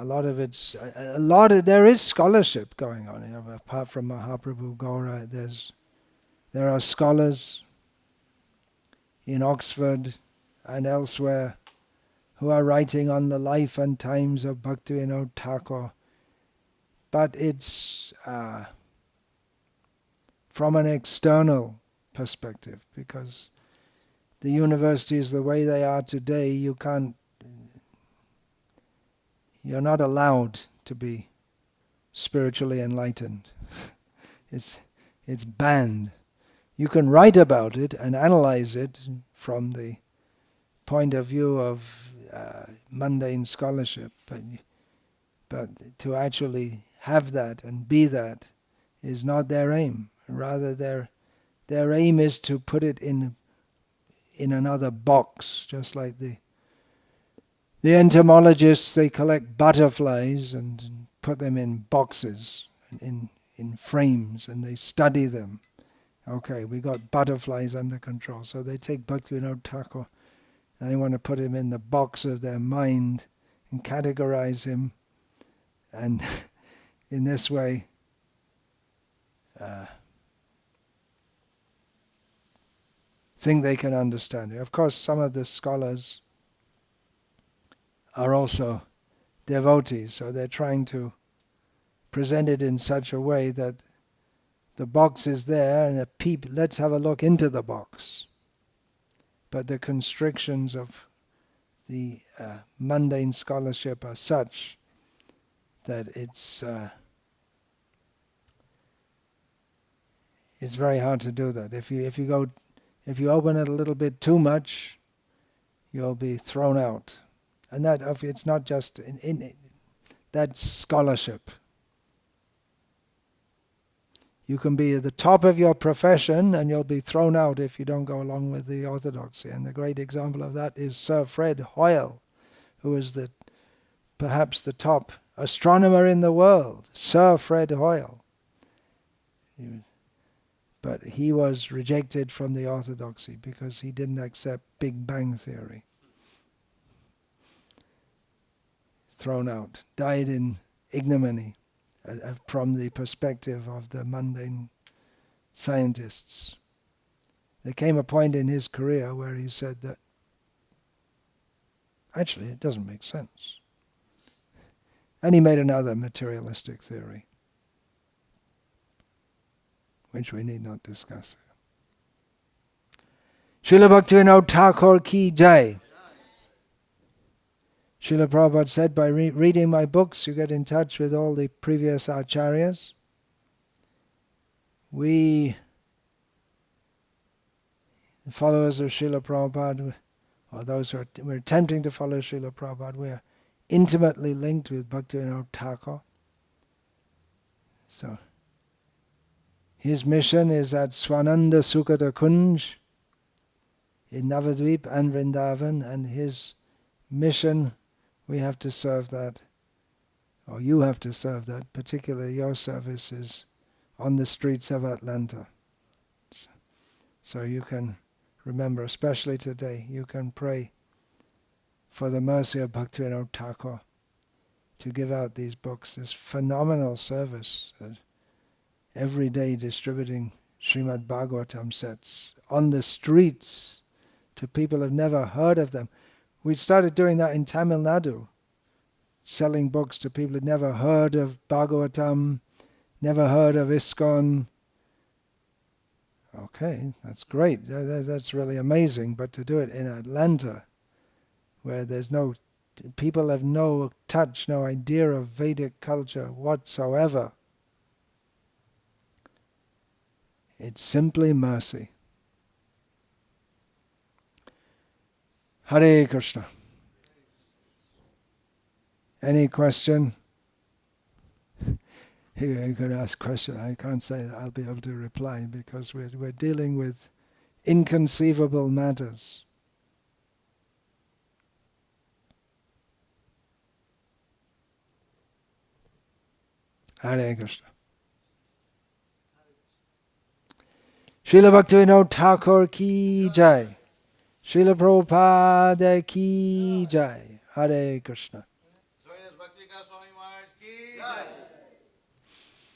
is scholarship going on. Apart from Mahaprabhu Gora, there are scholars in Oxford and elsewhere who are writing on the life and times of Bhaktivinoda Thakur. But it's from an external perspective, because the universities the way they are today, you're not allowed to be spiritually enlightened. It's banned. You can write about it and analyze it from the point of view of mundane scholarship, but to actually have that and be that is not their aim. Rather, their aim is to put it in another box, just like the entomologists. They collect butterflies and put them in boxes, in frames, and they study them. Okay, we got butterflies under control. So they take Bhaktivinoda Thakur and they want to put him in the box of their mind and categorize him, and in this way think they can understand it. Of course, some of the scholars are also devotees, so they're trying to present it in such a way that the box is there and let's have a look into the box. But the constrictions of the mundane scholarship are such that it's very hard to do that. If you open it a little bit too much, you'll be thrown out. And that it's not just that's scholarship. You can be at the top of your profession and you'll be thrown out if you don't go along with the orthodoxy. And the great example of that is Sir Fred Hoyle, who is perhaps the top astronomer in the world, Sir Fred Hoyle. But he was rejected from the orthodoxy because he didn't accept Big Bang theory. Thrown out, died in ignominy from the perspective of the mundane scientists. There came a point in his career where he said that actually it doesn't make sense. And he made another materialistic theory, which we need not discuss. Srila Bhaktivinoda Thakur ki jai. Srila Prabhupada said, by reading my books, you get in touch with all the previous acharyas. We, the followers of Srila Prabhupada, or those who we're attempting to follow Srila Prabhupada, we are intimately linked with Bhaktivinoda Thakur. So, his mission is at Swananda Sukhata Kunj in Navadvip and Vrindavan, and his mission, we have to serve that, or you have to serve that, particularly your service is on the streets of Atlanta. So you can remember, especially today, you can pray for the mercy of Bhaktivinoda Thakur to give out these books, this phenomenal service, every day distributing Srimad Bhagavatam sets on the streets to people who have never heard of them. We started doing that in Tamil Nadu, selling books to people who'd never heard of Bhagavatam, never heard of ISKCON. Okay, that's great. That's really amazing. But to do it in Atlanta, where there's no, people have no touch, no idea of Vedic culture whatsoever, it's simply mercy. Hare Krishna. Any question? You could ask question. I can't say that I'll be able to reply because we're dealing with inconceivable matters. Hare Krishna. Srila Bhaktivinoda Thakur ki jai. Srila Prabhupada ki jai. Hare Krishna. Swami Bhakti Swami Maharaj ki jai.